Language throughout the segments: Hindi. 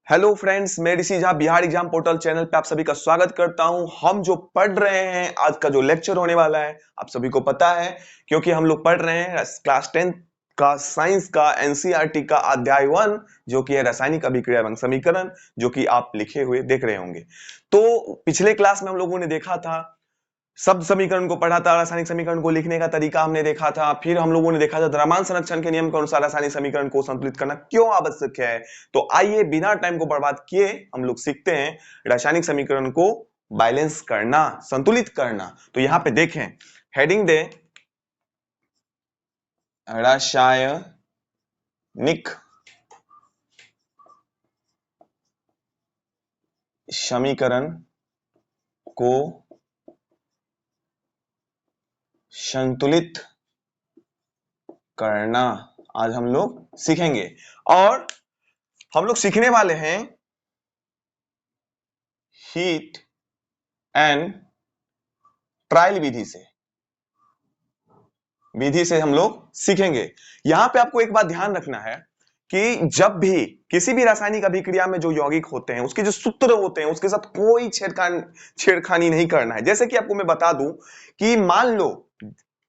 हेलो फ्रेंड्स, मैं Rishi Jha Bihar exam portal channel पे आप सभी का स्वागत करता हूं। हम जो पढ़ रहे हैं, आज का जो लेक्चर होने वाला है आप सभी को पता है, क्योंकि हम लोग पढ़ रहे हैं क्लास 10 का साइंस का एनसीईआरटी का अध्याय 1 जो कि है रासायनिक अभिक्रिया एवं समीकरण, जो कि आप लिखे हुए देख रहे होंगे। तो पिछले क्लास में हम लोगों ने देखा था, शब्द समीकरण को पढ़ा था, रासायनिक समीकरण को लिखने का तरीका हमने देखा था, फिर हम लोगों ने देखा था द्रव्यमान संरक्षण के नियम के अनुसार रासायनिक समीकरण को संतुलित करना क्यों आवश्यक है। तो आइए बिना टाइम को बर्बाद किए हम लोग सीखते हैं रासायनिक समीकरण को बैलेंस करना, संतुलित करना। तो यहां पे देखें, हेडिंग दे रासायनिक समीकरण को संतुलित करना आज हम लोग सीखेंगे। और हम लोग सीखने वाले हैं हीट एंड ट्रायल विधि से हम लोग सीखेंगे। यहां पे आपको एक बात ध्यान रखना है कि जब भी किसी भी रासायनिक अभिक्रिया में जो यौगिक होते हैं, उसके जो सूत्र होते हैं, उसके साथ कोई छेड़खानी नहीं करना है। जैसे कि आपको मैं बता दूं कि मान लो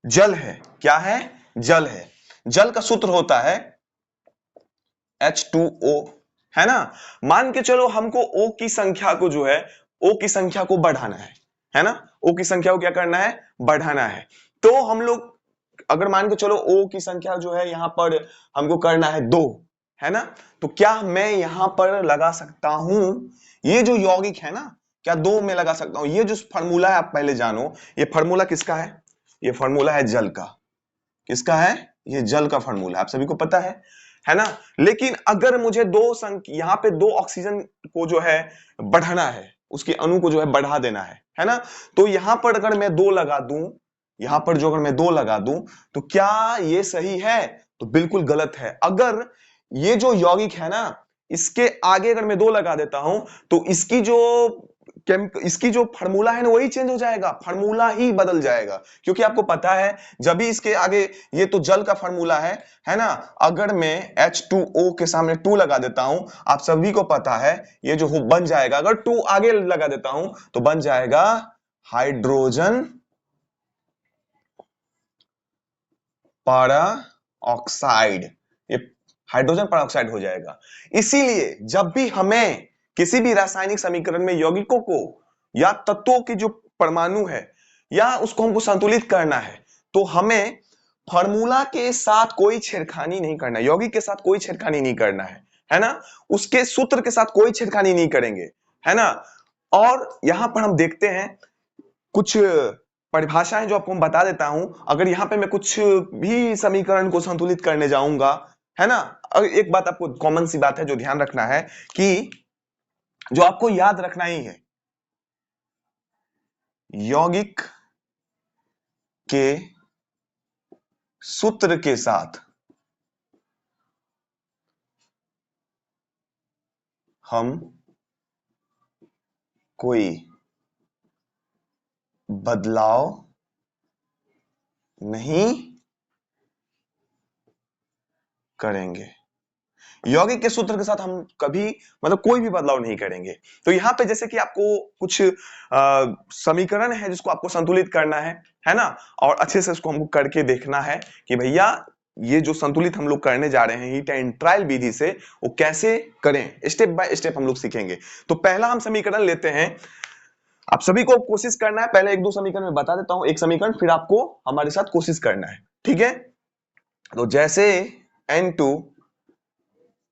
जल है, क्या है, जल है, जल का सूत्र होता है H2O, है ना। मान के चलो हमको O की संख्या को जो है, O की संख्या को बढ़ाना है ना, O की संख्या को क्या करना है, बढ़ाना है। तो हम लोग अगर मान के चलो O की संख्या जो है यहां पर हमको करना है 2, है ना, तो क्या मैं यहां पर लगा सकता हूं ये जो यौगिक है ना, क्या 2 में लगा सकता हूं। ये जो फार्मूला है आप पहले जानो, ये फार्मूला किसका है, ये फार्मूला है जल का। किसका है, ये जल का फार्मूला, आप सभी को पता है ना। लेकिन अगर मुझे यहाँ पे 2 ऑक्सीजन को जो है बढ़ाना है, उसके अणु को जो है बढ़ा देना है ना, तो यहां पर अगर मैं 2 लगा दूं, यहां पर जो अगर मैं 2 लगा दूं, तो क्या ये सही है, तो बिल्कुल गलत है। अगर ये जो यौगिक है ना, इसके आगे अगर मैं 2 लगा देता हूं, तो इसकी जो फार्मूला है ना, वही चेंज हो जाएगा, फार्मूला ही बदल जाएगा। क्योंकि आपको पता है जब भी इसके आगे, ये तो जल का फार्मूला है ना, अगर मैं H2O के सामने 2 लगा देता हूं, आप सभी को पता है ये जो बन जाएगा, अगर 2 आगे लगा देता हूं तो बन जाएगा हाइड्रोजन पेरोक्साइड। ये हाइड्रोजन पेरोक्साइड हो जाएगा। इसीलिए जब भी हमें किसी भी रासायनिक समीकरण में यौगिकों को या तत्वों की जो परमाणु है या उसको हमको संतुलित करना है, तो हमें फॉर्मूला के साथ कोई छेड़खानी नहीं करना है, यौगिक के साथ कोई छेड़खानी नहीं करना है ना, उसके सूत्र के साथ कोई छेड़खानी नहीं करेंगे, है ना। और यहां पर हम देखते हैं कुछ परिभाषाएं जो आपको मैं बता देता हूं। अगर यहां पे मैं कुछ भी समीकरण को संतुलित करने जाऊंगा, है ना, एक बात आपको कॉमन सी बात है जो ध्यान रखना है कि जो आपको याद रखना ही है, यौगिक के सूत्र के साथ हम कोई बदलाव नहीं करेंगे। यौगिक के सूत्र के साथ हम कभी, मतलब कोई भी बदलाव नहीं करेंगे। तो यहां पे जैसे कि आपको कुछ समीकरण है जिसको आपको संतुलित करना है ना, और अच्छे से उसको हमको करके देखना है कि भैया ये जो संतुलित हम लोग करने जा रहे हैं हीट एंड ट्रायल विधि से, वो कैसे करें, स्टेप बाय स्टेप हम लोग सीखेंगे। तो पहला हम समीकरण लेते हैं। आप सभी को कोशिश करना है, पहले 1-2 समीकरण में बता देता हूं, एक समीकरण फिर आपको हमारे साथ कोशिश करना है, ठीक है। तो जैसे N2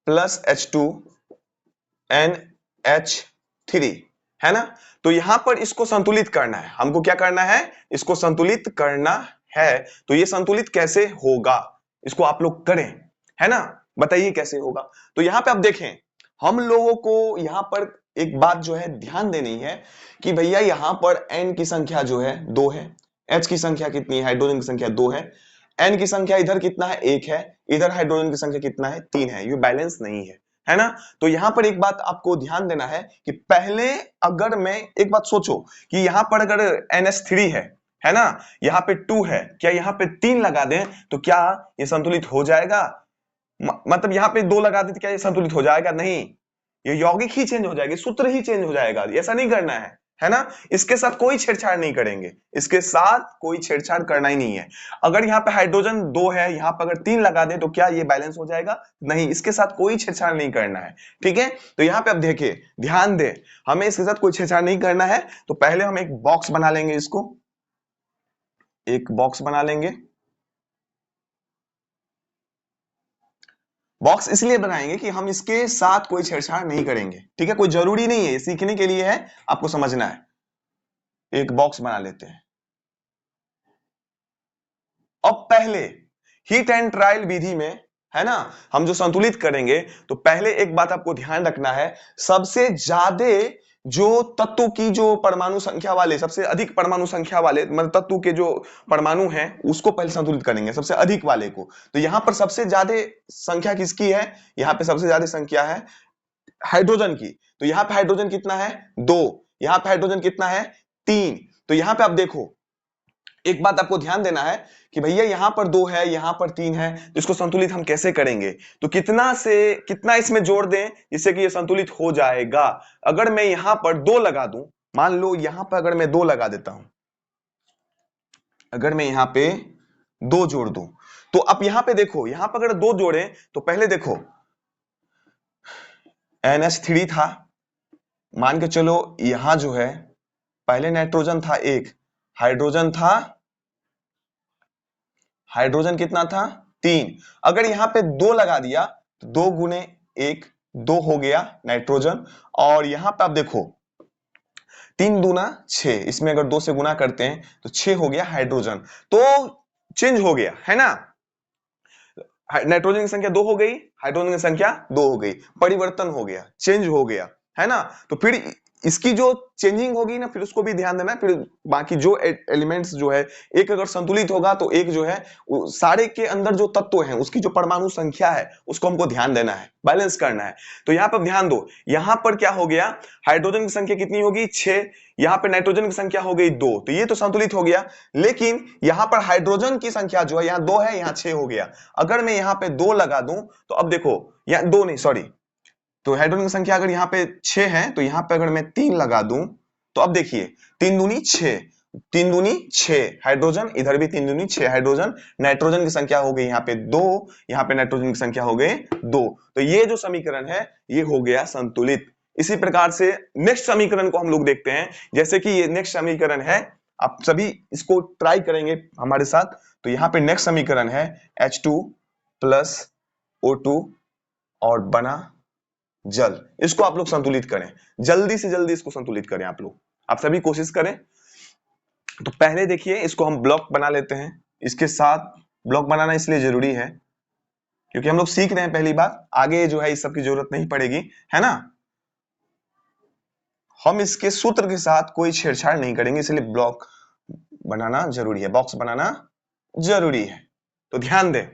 प्लस H2 NH3, है ना, तो यहां पर इसको संतुलित करना है, हमको क्या करना है, इसको संतुलित करना है। तो ये संतुलित कैसे होगा, इसको आप लोग करें, है ना, बताइए कैसे होगा। तो यहां पे आप देखें, हम लोगों को यहां पर एक बात जो है ध्यान देनी है कि भैया यहां पर N की संख्या जो है 2 है, H की संख्या कितनी है, हाइड्रोजन की संख्या 2 है, N की संख्या इधर कितना है, 1 है, इधर हाइड्रोजन की संख्या कितना है, 3 है, ये बैलेंस नहीं है ना। तो यहां पर एक बात आपको ध्यान देना है कि पहले अगर मैं एक बात सोचो कि यहां पर अगर NH3 है ना, यहां पे 2 है, क्या यहां पे 3 लगा दें तो क्या ये संतुलित हो जाएगा, मतलब यहां पे 2 लगा दें तो क्या ये संतुलित हो जाएगा, नहीं, ये यौगिक ही चेंज हो जाएगी, सूत्र ही चेंज हो जाएगा, ऐसा नहीं करना है ना। इसके साथ कोई छेड़छाड़ नहीं करेंगे, इसके साथ कोई छेड़छाड़ करना ही नहीं है। अगर यहाँ पे हाइड्रोजन 2 है, यहाँ पे अगर 3 लगा दे तो क्या ये बैलेंस हो जाएगा? नहीं, इसके साथ कोई छेड़छाड़ नहीं करना है, ठीक है। तो यहाँ पे अब देखिए, ध्यान दे, हमें इसके साथ कोई छेड़छाड़ नहीं करना है। तो पहले हम एक बॉक्स बना लेंगे, इसको एक बॉक्स बना लेंगे। बॉक्स इसलिए बनाएंगे कि हम इसके साथ कोई छेड़छाड़ नहीं करेंगे, ठीक है। कोई जरूरी नहीं है, सीखने के लिए है, आपको समझना है। एक बॉक्स बना लेते हैं। अब पहले हीट एंड ट्रायल विधि में, है ना, हम जो संतुलित करेंगे, तो पहले एक बात आपको ध्यान रखना है, सबसे ज्यादा जो तत्व की जो परमाणु संख्या वाले, सबसे अधिक परमाणु संख्या वाले, मतलब तत्व के जो परमाणु हैं उसको पहले संतुलित करेंगे, सबसे अधिक वाले को। तो यहां पर सबसे ज्यादा संख्या किसकी है? यहां पे सबसे ज्यादा संख्या है हाइड्रोजन की। तो यहां पे हाइड्रोजन कितना है? 2। यहां पे हाइड्रोजन कितना है? 3। तो यहां पे आप देखो, एक बात आपको ध्यान देना है कि भैया यहां पर 2 है, यहां पर 3 है, तो इसको संतुलित हम कैसे करेंगे? तो कितना से कितना इसमें जोड़ दें जिससे कि ये संतुलित हो जाएगा। अगर मैं यहां पर 2 लगा दूं, मान लो यहां पर अगर मैं 2 लगा देता हूं, अगर मैं यहां पे 2 जोड़ दूं, तो अब यहां पे देखो, यहां पर अगर 2 जोड़े तो पहले देखो NH3 था, मान के चलो यहां जो है पहले नाइट्रोजन था 1, हाइड्रोजन था, हाइड्रोजन कितना था? 3। अगर यहां पे 2 लगा दिया तो 2 गुने 1, 2 हो गया नाइट्रोजन। और यहां पे आप देखो 3 दूना 6, इसमें अगर 2 से गुना करते हैं तो 6 हो गया हाइड्रोजन। तो चेंज हो गया, है ना, नाइट्रोजन की संख्या 2 हो गई, हाइड्रोजन की संख्या 2 हो गई, परिवर्तन हो गया, चेंज हो गया, है ना। तो फिर इसकी जो चेंजिंग होगी ना, फिर उसको भी ध्यान देना है। फिर बाकी जो एलिमेंट्स जो है, एक अगर संतुलित होगा तो एक जो है सारे के अंदर जो तत्व हैं उसकी जो परमाणु संख्या है उसको हमको ध्यान देना है, बैलेंस करना है। तो यहां पर ध्यान दो, यहां पर क्या हो गया, हाइड्रोजन की संख्या कितनी होगी? 6। यहां पर नाइट्रोजन की संख्या हो गई 2, तो ये तो संतुलित हो गया। लेकिन यहां पर हाइड्रोजन की संख्या जो है, यहां 2 है, यहां 6 हो गया। अगर मैं यहां पे 2 लगा दूं तो अब देखो, यहां 2 नहीं, सॉरी, तो हाइड्रोजन की संख्या अगर यहाँ पे 6 है, तो यहाँ पे अगर मैं 3 लगा दूं तो अब देखिए 3 दूनी 6, 3 दूनी 6 हाइड्रोजन, इधर भी 3 दूनी 6 हाइड्रोजन, नाइट्रोजन की संख्या हो गई यहाँ पे 2, यहाँ पे नाइट्रोजन की संख्या हो गई 2। तो ये जो समीकरण है ये हो गया संतुलित। इसी प्रकार से नेक्स्ट समीकरण को हम लोग देखते हैं। जैसे कि ये नेक्स्ट समीकरण है, आप सभी इसको ट्राई करेंगे हमारे साथ। तो यहाँ पे नेक्स्ट समीकरण है H2 प्लस O2 और बना जल। इसको आप लोग संतुलित करें, जल्दी से जल्दी इसको संतुलित करें, आप लोग, आप सभी कोशिश करें। तो पहले देखिए, इसको हम ब्लॉक बना लेते हैं। इसके साथ ब्लॉक बनाना इसलिए जरूरी है क्योंकि हम लोग सीख रहे हैं पहली बार, आगे जो है इस सब की जरूरत नहीं पड़ेगी, है ना। हम इसके सूत्र के साथ कोई छेड़छाड़ नहीं करेंगे, इसलिए ब्लॉक बनाना जरूरी है, बॉक्स बनाना जरूरी है। तो ध्यान दें।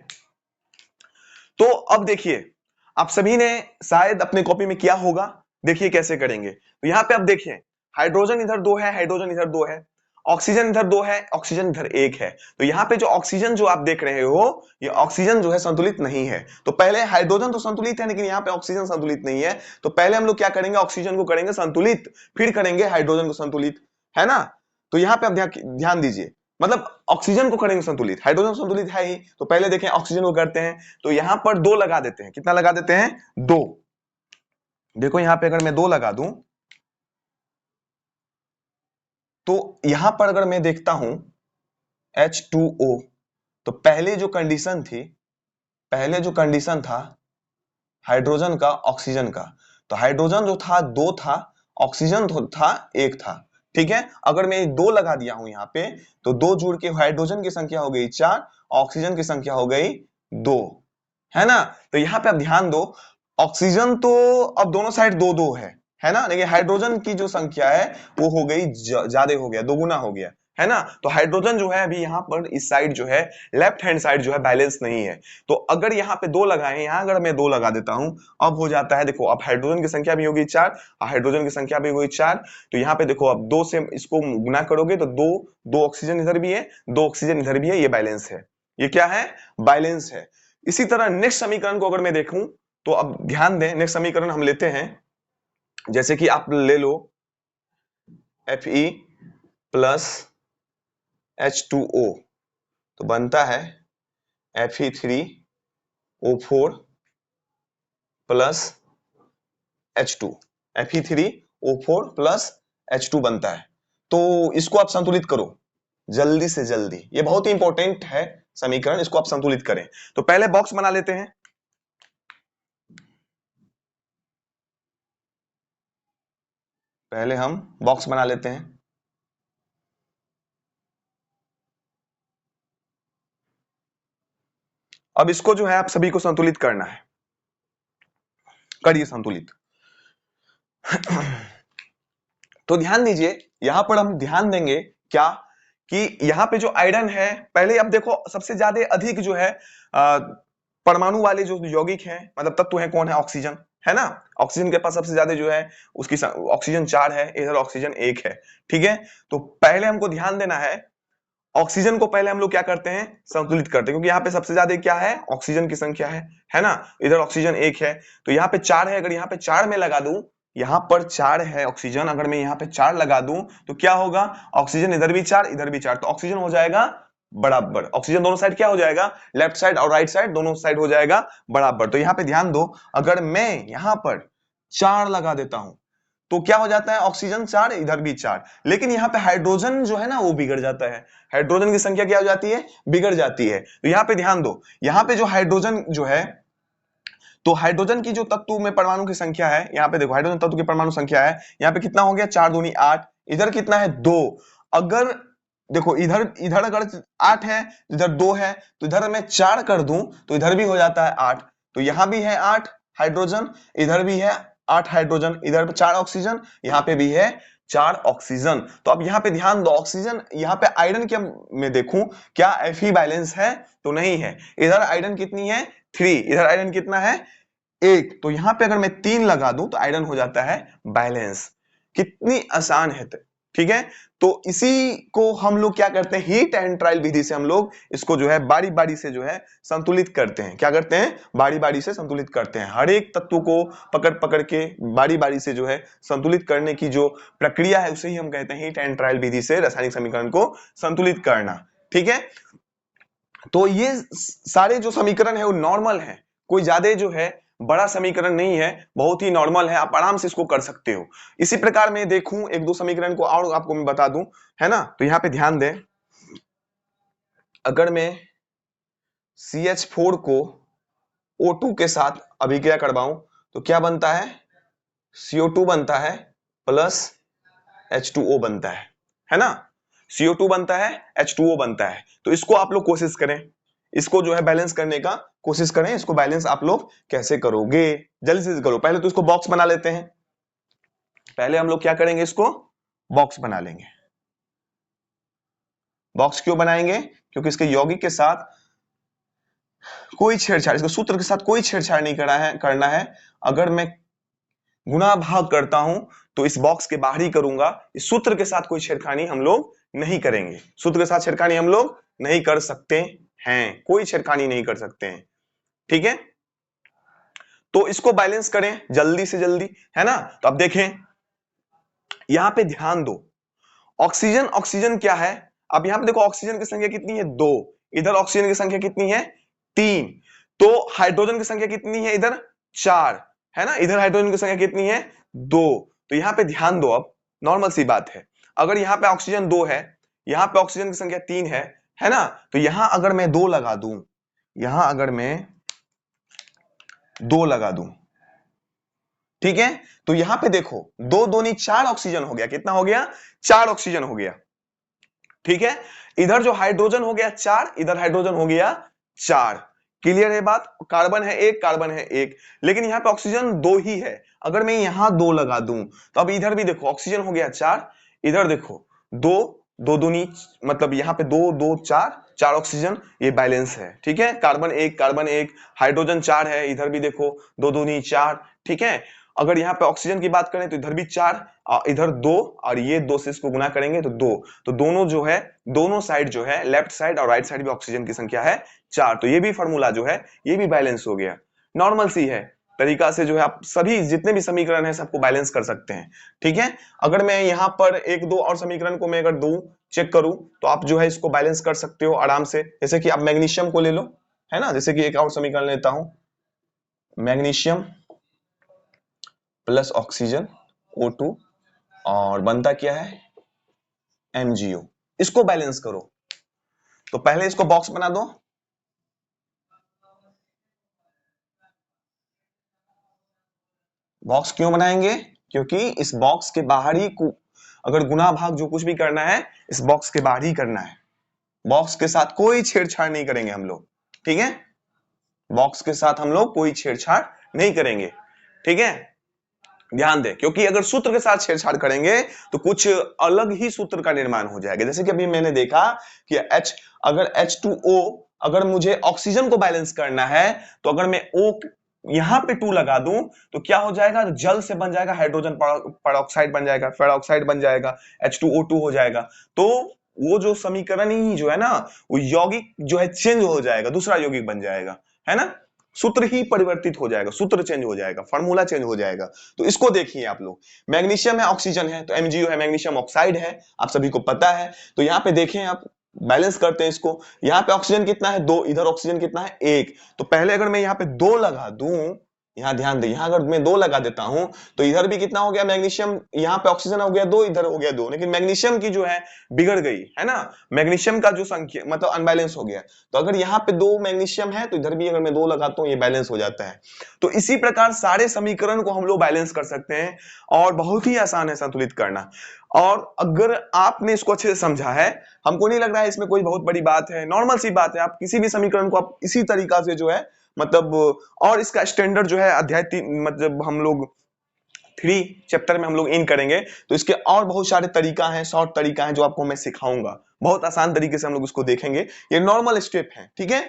तो अब देखिए, आप सभी ने शायद अपने कॉपी में किया होगा, देखिए कैसे करेंगे। तो यहाँ पे आप देखिए, हाइड्रोजन इधर 2 है, हाइड्रोजन इधर 2 है, ऑक्सीजन इधर 2 है, ऑक्सीजन इधर 1 है। तो यहाँ पे जो ऑक्सीजन जो आप देख रहे हो, ये ऑक्सीजन जो है संतुलित नहीं है। तो पहले हाइड्रोजन तो संतुलित है, लेकिन यहाँ पे ऑक्सीजन संतुलित नहीं है। तो पहले हम लोग क्या करेंगे, ऑक्सीजन को करेंगे संतुलित, फिर करेंगे हाइड्रोजन को संतुलित, है ना। तो यहाँ पे आप ध्यान दीजिए, मतलब ऑक्सीजन को करेंगे संतुलित, हाइड्रोजन संतुलित है ही। तो पहले देखें ऑक्सीजन को करते हैं, तो यहां पर 2 लगा देते हैं। कितना लगा देते हैं? 2। देखो यहां पे अगर मैं 2 लगा दूं तो यहां पर अगर मैं देखता हूं H2O, तो पहले जो कंडीशन थी, पहले जो कंडीशन था हाइड्रोजन का, ऑक्सीजन का, तो हाइड्रोजन जो था 2 था, ऑक्सीजन था 1 था, ठीक है। अगर मैं 2 लगा दिया हूं यहाँ पे, तो 2 जुड़ के हाइड्रोजन की संख्या हो गई 4, ऑक्सीजन की संख्या हो गई 2, है ना। तो यहाँ पे आप ध्यान दो, ऑक्सीजन तो अब दोनों साइड 2-2 है ना, लेकिन हाइड्रोजन की जो संख्या है वो हो गई ज्यादा, हो गया, दोगुना हो गया, है ना। तो हाइड्रोजन जो है अभी यहाँ पर इस साइड जो है, लेफ्ट हैंड साइड जो है बैलेंस नहीं है। तो अगर यहाँ पे 2 लगाए, यहाँ अगर मैं 2 लगा देता हूं, अब हो जाता है, देखो अब हाइड्रोजन की संख्या भी होगी 4, हाइड्रोजन की संख्या भी होगी 4। तो यहाँ पे देखो, अब 2 से इसको गुना करोगे तो 2 ऑक्सीजन इधर भी है, 2 ऑक्सीजन इधर भी है, ये बैलेंस है, ये क्या है, बैलेंस है। इसी तरह नेक्स्ट समीकरण को अगर मैं देखूं, तो अब ध्यान दें, नेक्स्ट समीकरण हम लेते हैं, जैसे कि आप ले लो Fe प्लस H2O, तो बनता है Fe3O4 plus H2, Fe3O4 plus H2 बनता है। तो इसको आप संतुलित करो जल्दी से जल्दी, ये बहुत ही इंपॉर्टेंट है समीकरण, इसको आप संतुलित करें। तो पहले बॉक्स बना लेते हैं। पहले हम बॉक्स बना लेते हैं। अब इसको जो है आप सभी को संतुलित करना है, करिए संतुलित। तो ध्यान दीजिए, यहां पर हम ध्यान देंगे क्या कि यहाँ पे जो आयरन है, पहले अब देखो सबसे ज्यादा अधिक जो है परमाणु वाले जो यौगिक हैं, मतलब तत्व हैं, कौन है? ऑक्सीजन है ना। ऑक्सीजन के पास सबसे ज्यादा जो है उसकी ऑक्सीजन 4 है, इधर ऑक्सीजन 1 है। ठीक है, तो पहले हमको ध्यान देना है, ऑक्सीजन को पहले हम लोग क्या करते हैं? संतुलित करते हैं, क्योंकि यहाँ पे सबसे ज्यादा क्या है? ऑक्सीजन की संख्या है ना। इधर ऑक्सीजन 1 है, तो यहाँ पे 4 है। अगर यहाँ पे 4 में लगा दूं, यहाँ पर 4 है ऑक्सीजन, अगर मैं यहाँ पे 4 लगा दूं तो क्या होगा? ऑक्सीजन इधर भी 4 इधर भी 4, तो ऑक्सीजन हो जाएगा बराबर। ऑक्सीजन दोनों साइड क्या हो जाएगा? लेफ्ट साइड और राइट साइड दोनों साइड हो जाएगा बराबर। तो यहाँ पे ध्यान दो, अगर मैं यहाँ पर 4 लगा देता हूं तो क्या हो जाता है? ऑक्सीजन 4 इधर भी 4, लेकिन यहाँ पे हाइड्रोजन जो है ना वो बिगड़ जाता है। हाइड्रोजन की संख्या क्या हो जाती है? बिगड़ जाती है। तो यहाँ पे ध्यान दो, यहाँ पे जो हाइड्रोजन जो है, तो हाइड्रोजन की जो तत्व में परमाणु की संख्या है, यहाँ पे देखो हाइड्रोजन तत्व की परमाणु संख्या है, यहाँ पे कितना हो गया? 4 दूनी 8, इधर कितना है? 2। अगर देखो इधर इधर अगर 8 है, इधर 2 है, तो इधर मैं 4 कर दूं तो इधर भी हो जाता है 8। तो यहां भी है 8 हाइड्रोजन, इधर भी है 8 हाइड्रोजन, इधर 4 ऑक्सीजन, यहाँ पे भी है 4 ऑक्सीजन। तो अब यहाँ पे ध्यान दो, ऑक्सीजन यहाँ पे आयरन के मैं देखूं क्या Fe बैलेंस है? तो नहीं है। इधर आयरन कितनी है? 3, इधर आयरन कितना है? 1। तो यहाँ पे अगर मैं 3 लगा दूं तो आयरन हो जाता है बैलेंस। कितनी आसान है। ठीक है, तो इसी को हम लोग क्या करते हैं? हीट एंड ट्रायल विधि से हम लोग इसको जो है बारी बारी से जो है संतुलित करते हैं। क्या करते हैं? बारी बारी से संतुलित करते हैं। हर एक तत्व को पकड़ पकड़ के बारी बारी से जो है संतुलित करने की जो प्रक्रिया है उसे ही हम कहते हैं हीट एंड ट्रायल विधि से रासायनिक समीकरण को संतुलित करना। ठीक है, तो ये सारे जो समीकरण है वो नॉर्मल है, कोई ज्यादा जो है बड़ा समीकरण नहीं है, बहुत ही नॉर्मल है, आप आराम से इसको कर सकते हो। इसी प्रकार मैं देखूं एक दो समीकरण को और आपको मैं बता दूं, है ना। तो यहाँ पे ध्यान दें, अगर मैं CH4 को O2 के साथ अभिक्रिया करवाऊं तो क्या बनता है? CO2 बनता है प्लस H2O बनता है ना। CO2 बनता है, H2O बनता है। तो इसको आप लोग कोशिश करें, इसको जो है बैलेंस करने का कोशिश करें। इसको बैलेंस आप लोग कैसे करोगे? जल्दी से करो। पहले तो इसको बॉक्स बना लेते हैं। पहले हम लोग क्या करेंगे? इसको बॉक्स बना लेंगे। बॉक्स क्यों बनाएंगे? क्योंकि इसके यौगिक के साथ कोई छेड़छाड़, इसके सूत्र के साथ कोई छेड़छाड़ नहीं करना है। अगर मैं गुणा भाग करता हूं तो इस बॉक्स के बाहर ही करूंगा। इस सूत्र के साथ कोई छेड़खानी हम लोग नहीं करेंगे। सूत्र के साथ छेड़खानी हम लोग नहीं कर सकते हैं, कोई छेड़खानी नहीं कर सकते हैं। ठीक है, तो इसको बैलेंस करें जल्दी से जल्दी, है ना। तो अब देखें, यहां पे ध्यान दो, ऑक्सीजन ऑक्सीजन क्या है? अब यहां पे देखो ऑक्सीजन की संख्या कितनी है? 2। इधर ऑक्सीजन की संख्या कितनी है? 3। तो हाइड्रोजन की संख्या कितनी है? इधर 4, है ना। इधर हाइड्रोजन की संख्या कितनी है? 2। तो यहां पे ध्यान दो, अब नॉर्मल सी बात है, अगर यहां पे ऑक्सीजन 2 है, यहां पे ऑक्सीजन की संख्या 3 है ना। तो यहां अगर मैं 2 लगा दूं, यहां अगर मैं 2 लगा दूं, ठीक है, तो यहां पे देखो 2 दूनी 4 ऑक्सीजन हो गया। कितना हो गया? 4 ऑक्सीजन हो गया। ठीक है, इधर जो हाइड्रोजन हो गया 4, इधर हाइड्रोजन हो गया 4। क्लियर है बात? कार्बन है 1, कार्बन है 1, लेकिन यहाँ पे ऑक्सीजन 2 ही है। अगर मैं यहां 2 लगा दूं तो अब इधर भी देखो ऑक्सीजन हो गया 4, इधर देखो 2, 2 दूनी मतलब यहाँ पे 2 2 4, 4 ऑक्सीजन, ये बैलेंस है। ठीक है, कार्बन 1 कार्बन 1, हाइड्रोजन 4 है, इधर भी देखो 2 दूनी 4। ठीक है, अगर यहाँ पे ऑक्सीजन की बात करें तो इधर भी 4, इधर 2, और ये 2 से इसको गुना करेंगे तो 2। तो दोनों जो है, दोनों साइड जो है, लेफ्ट साइड और राइट साइड भी ऑक्सीजन की संख्या है 4। तो ये भी फॉर्मूला जो है ये भी बैलेंस हो गया, नॉर्मल सी है। तरीका से जो है आप सभी जितने भी समीकरण है सबको बैलेंस कर सकते हैं। ठीक है, अगर मैं यहाँ पर एक दो और समीकरण को मैं अगर दूं, चेक करूं, तो आप जो है इसको बैलेंस कर सकते हो आराम से। जैसे कि आप मैग्नीशियम को ले लो, है ना, जैसे कि एक और समीकरण लेता हूं, मैग्नीशियम प्लस ऑक्सीजन O2 और बनता क्या है MgO। इसको बैलेंस करो, तो पहले इसको बॉक्स बना दो। बॉक्स क्यों बनाएंगे? क्योंकि इस बॉक्स के बाहर ही अगर गुना भाग जो कुछ भी करना है इस बॉक्स के बाहर ही करना है। बॉक्स के साथ कोई छेड़छाड़ नहीं करेंगे हम लोग। ठीक है, बॉक्स के साथ हम लोग कोई छेड़छाड़ नहीं करेंगे। ठीक है, ध्यान दें, क्योंकि अगर सूत्र के साथ छेड़छाड़ करेंगे तो कुछ अलग ही सूत्र का निर्माण हो जाएगा। जैसे कि अभी मैंने देखा कि अगर H2O, अगर मुझे ऑक्सीजन को बैलेंस करना है तो अगर मैं O यहां पे 2 लगा दूं तो क्या हो जाएगा, जल से बन जाएगा हाइड्रोजन पेरोक्साइड बन जाएगा, पेरोक्साइड बन जाएगा, H2O2 हो जाएगा। तो वो जो समीकरण ही जो है ना, वो यौगिक जो है चेंज हो जाएगा, दूसरा यौगिक बन जाएगा, है ना, सूत्र ही परिवर्तित हो जाएगा, सूत्र चेंज हो जाएगा, फॉर्मूला चेंज हो जाएगा। तो इसको देखिए आप लोग, मैग्नीशियम है, ऑक्सीजन है, तो MgO है, मैग्नीशियम ऑक्साइड है, आप सभी को पता है। तो यहाँ पे देखें आप, बैलेंस करते हैं इसको। यहाँ पे ऑक्सीजन कितना है 2, इधर ऑक्सीजन कितना है 1। तो पहले अगर मैं यहाँ पे 2 लगा दूं, यहाँ ध्यान दे, यहाँ अगर मैं 2 लगा देता हूं तो इधर भी कितना हो गया मैग्नीशियम, यहाँ पे ऑक्सीजन हो गया 2, इधर हो गया 2, लेकिन मैग्नीशियम की जो है बिगड़ गई, है ना, मैग्नीशियम का जो संख्या मतलब अनबैलेंस हो गया। तो अगर यहाँ पे 2 मैग्नीशियम है तो इधर भी अगर मैं 2 लगाता हूँ ये बैलेंस हो जाता है। तो इसी प्रकार सारे समीकरण को हम लोग बैलेंस कर सकते हैं और बहुत ही आसान है संतुलित करना। और अगर आपने इसको अच्छे से समझा है, हमको नहीं लग रहा है इसमें कोई बहुत बड़ी बात है, नॉर्मल सी बात है, आप किसी भी समीकरण को आप इसी तरीका से जो है मतलब, और इसका स्टैंडर्ड जो है अध्याय 3 मतलब हम लोग 3 चैप्टर में हम लोग इन करेंगे, तो इसके और बहुत सारे तरीका हैं, शॉर्ट तरीका है जो आपको मैं सिखाऊंगा, बहुत आसान तरीके से हम लोग इसको देखेंगे। ये नॉर्मल स्टेप है, ठीक है,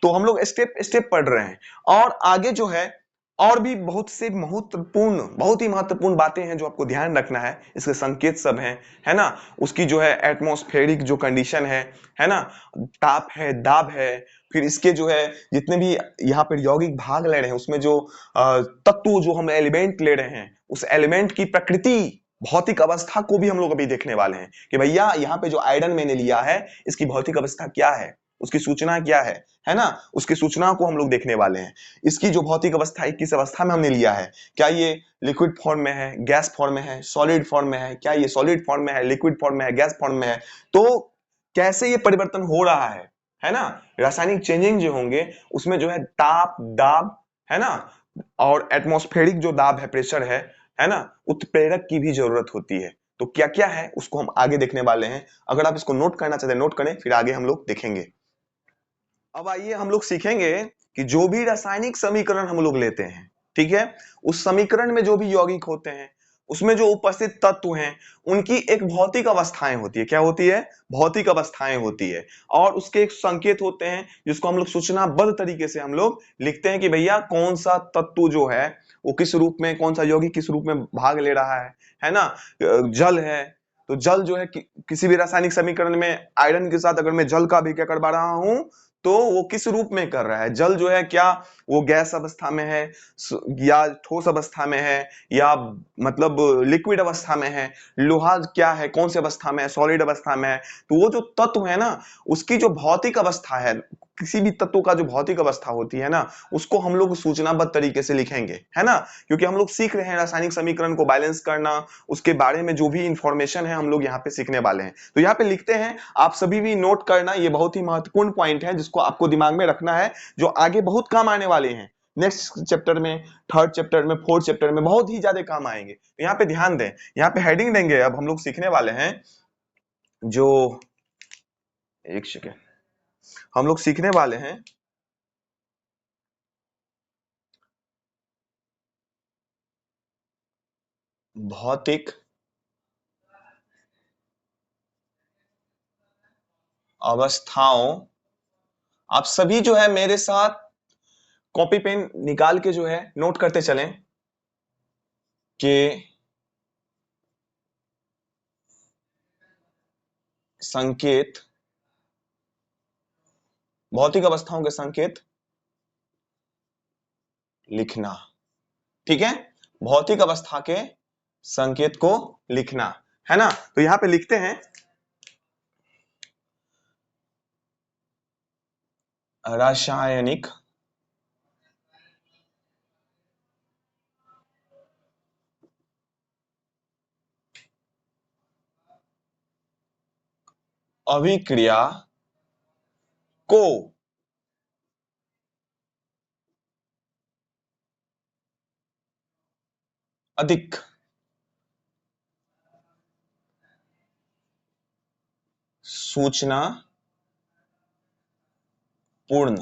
तो हम लोग स्टेप स्टेप पढ़ रहे हैं और आगे जो है और भी बहुत से महत्वपूर्ण, बहुत ही महत्वपूर्ण बातें हैं जो आपको ध्यान रखना है। इसके संकेत सब हैं, है ना, उसकी जो है एटमॉस्फेरिक जो कंडीशन है ना, ताप है, दाब है, फिर इसके जो है जितने भी यहाँ पर यौगिक भाग ले रहे हैं उसमें जो तत्व जो हम एलिमेंट ले रहे हैं उस एलिमेंट की प्रकृति, भौतिक अवस्था को भी हम लोग अभी देखने वाले हैं कि भैया यहाँ पे जो आयरन मैंने लिया है इसकी भौतिक अवस्था क्या है, उसकी सूचना क्या है ना, उसकी सूचना को हम लोग देखने वाले हैं। इसकी जो भौतिक अवस्था किस अवस्था में हमने लिया है, क्या ये लिक्विड फॉर्म में है, गैस फॉर्म में है, सॉलिड फॉर्म में है, क्या ये सॉलिड फॉर्म में है, लिक्विड फॉर्म में है, गैस फॉर्म में है, तो कैसे ये परिवर्तन हो रहा है ना, रासायनिक चेंजिंग जो होंगे उसमें जो है ताप, दाब, है ना, और एटमॉस्फेरिक जो दाब है, प्रेशर है ना, उत्प्रेरक की भी जरूरत होती है। तो क्या क्या है उसको हम आगे देखने वाले हैं। अगर आप इसको नोट करना चाहते हैं नोट करें, फिर आगे हम लोग देखेंगे। अब आइए हम लोग सीखेंगे कि जो भी रासायनिक समीकरण हम लोग लेते हैं, ठीक है, उस समीकरण में जो भी यौगिक होते हैं उसमें जो उपस्थित तत्व हैं उनकी एक भौतिक अवस्थाएं होती है। क्या होती है? भौतिक अवस्थाएं होती है और उसके एक संकेत होते हैं जिसको हम लोग सूचनाबद्ध तरीके से हम लोग लिखते हैं कि भैया कौन सा तत्व जो है वो किस रूप में, कौन सा यौगिक किस रूप में भाग ले रहा है ना। जल है तो जल जो है किसी भी रासायनिक समीकरण में आयरन के साथ अगर मैं जल का भी क्या करवा रहा हूं तो वो किस रूप में कर रहा है, जल जो है क्या वो गैस अवस्था में है या ठोस अवस्था में है या मतलब लिक्विड अवस्था में है, लोहा क्या है कौन सी अवस्था में है, सॉलिड अवस्था में है। तो वो जो तत्व है ना उसकी जो भौतिक अवस्था है, किसी भी तत्व का जो भौतिक अवस्था होती है ना उसको हम लोग सूचनाबद्ध तरीके से लिखेंगे, है ना, क्योंकि हम लोग सीख रहे हैं रासायनिक समीकरण को बैलेंस करना, उसके बारे में जो भी इंफॉर्मेशन है हम लोग यहाँ पे सीखने वाले हैं। तो यहाँ पे लिखते हैं, आप सभी भी नोट करना, ये बहुत ही महत्वपूर्ण पॉइंट है जिसको आपको दिमाग में रखना है, जो आगे बहुत काम आने वाले हैं। नेक्स्ट चैप्टर में, थर्ड चैप्टर में, फोर्थ चैप्टर में बहुत ही ज्यादा काम आएंगे। तो यहाँ पे ध्यान दें, यहाँ पे हेडिंग देंगे, अब हम लोग सीखने वाले हैं जो, एक सेकेंड, हम लोग सीखने वाले हैं भौतिक अवस्थाओं। आप सभी जो है मेरे साथ कॉपी पेन निकाल के जो है नोट करते चलें कि संकेत, भौतिक अवस्थाओं के संकेत लिखना। ठीक है, भौतिक अवस्था के संकेत को लिखना, है ना। तो यहां पे लिखते हैं रासायनिक अभिक्रिया को अधिक सूचना पूर्ण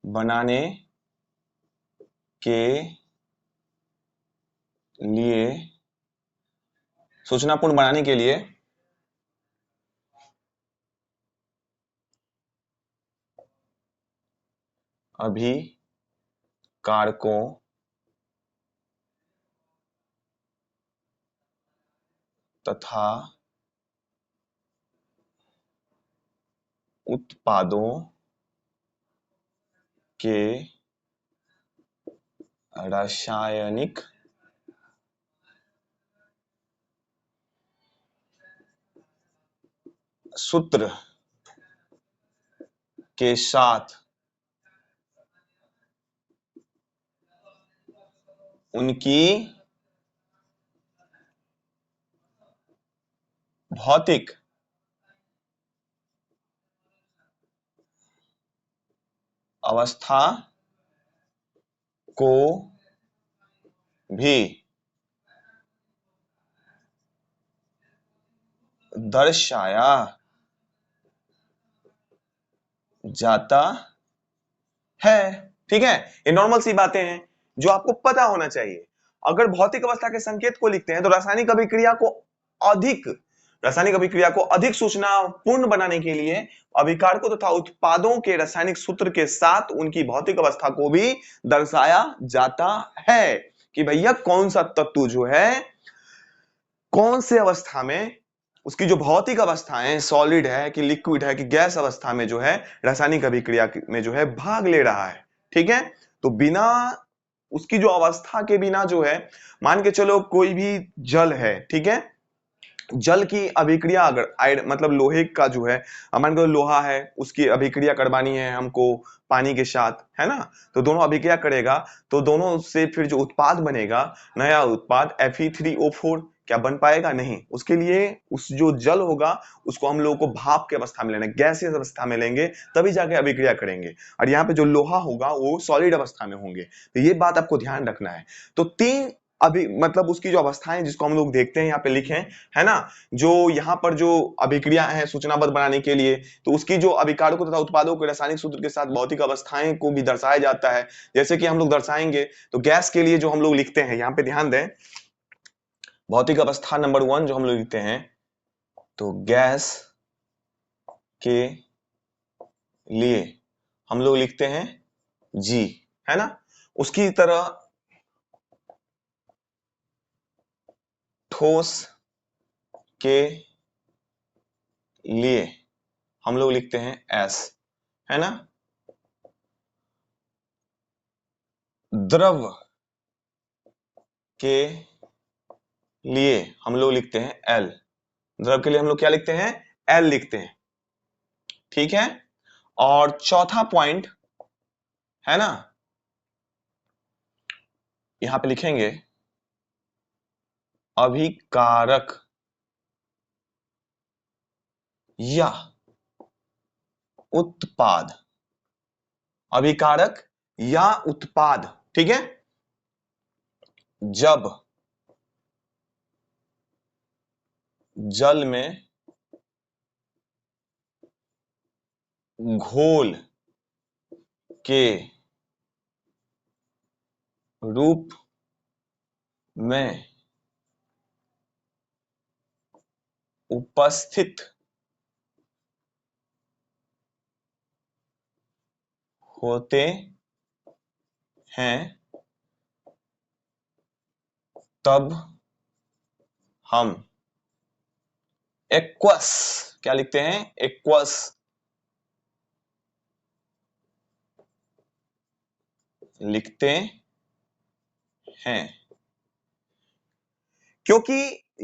बनाने के लिए, सूचनापूर्ण बनाने के लिए अभिकारकों तथा उत्पादों के रासायनिक सूत्र के साथ उनकी भौतिक अवस्था को भी दर्शाया जाता है। ठीक है, ये नॉर्मल सी बातें हैं जो आपको पता होना चाहिए। अगर भौतिक अवस्था के संकेत को लिखते हैं तो अधिक रासायनिक अभिक्रिया को अधिक सूचनापूर्ण बनाने के लिए अभिकारकों तथा उत्पादों के रासायनिक सूत्र के साथ उनकी भौतिक अवस्था को भी दर्शाया जाता है कि भैया कौन सा तत्व जो है कौन से अवस्था में, उसकी जो भौतिक अवस्था है, सॉलिड है कि लिक्विड है कि गैस अवस्था में जो है रासायनिक अभिक्रिया में जो है भाग ले रहा है। ठीक है, तो बिना उसकी जो अवस्था के बिना जो है, मान के चलो कोई भी जल है, ठीक है, जल की अभिक्रिया अगर मतलब लोहे का जो है, मान लो लोहा है, उसकी अभिक्रिया करवानी है हमको पानी के साथ, है ना, तो दोनों अभिक्रिया करेगा तो दोनों से फिर जो उत्पाद बनेगा, नया उत्पाद Fe3O4, क्या बन पाएगा? नहीं। उसके लिए उस जो जल होगा उसको हम लोगों को भाप की अवस्था में लेना, गैसीय अवस्था में लेंगे, तभी जाके अभिक्रिया करेंगे। और यहाँ पे जो लोहा होगा वो सॉलिड अवस्था में होंगे। तो ये बात आपको ध्यान रखना है। तो तीन अभी मतलब उसकी जो अवस्थाएं जिसको हम लोग देखते हैं यहाँ पे लिखे, है ना, जो यहाँ पर जो अभिक्रिया है सूचनाबद्ध बनाने के लिए, तो उसकी जो अभिकारकों तथा उत्पादों के रासायनिक सूत्र के साथ भौतिक अवस्थाएं को भी दर्शाया जाता है। जैसे कि हम लोग दर्शाएंगे तो गैस के लिए जो हम लोग लिखते हैं, यहाँ पे ध्यान दें, भौतिक अवस्था नंबर 1 जो हम लोग लिखते हैं, तो गैस के लिए हम लोग लिखते हैं जी, है ना। उसकी तरह ठोस के लिए हम लोग लिखते हैं एस, है ना। द्रव के लिए हम लोग लिखते हैं एल, द्रव के लिए हम लोग क्या लिखते हैं? एल लिखते हैं। ठीक है, और चौथा पॉइंट है ना, यहां पे लिखेंगे अभिकारक या उत्पाद, अभिकारक या उत्पाद। ठीक है, जब जल में घोल के रूप में उपस्थित होते हैं तब हम एक्वस, क्या लिखते हैं? एक्वस लिखते हैं, क्योंकि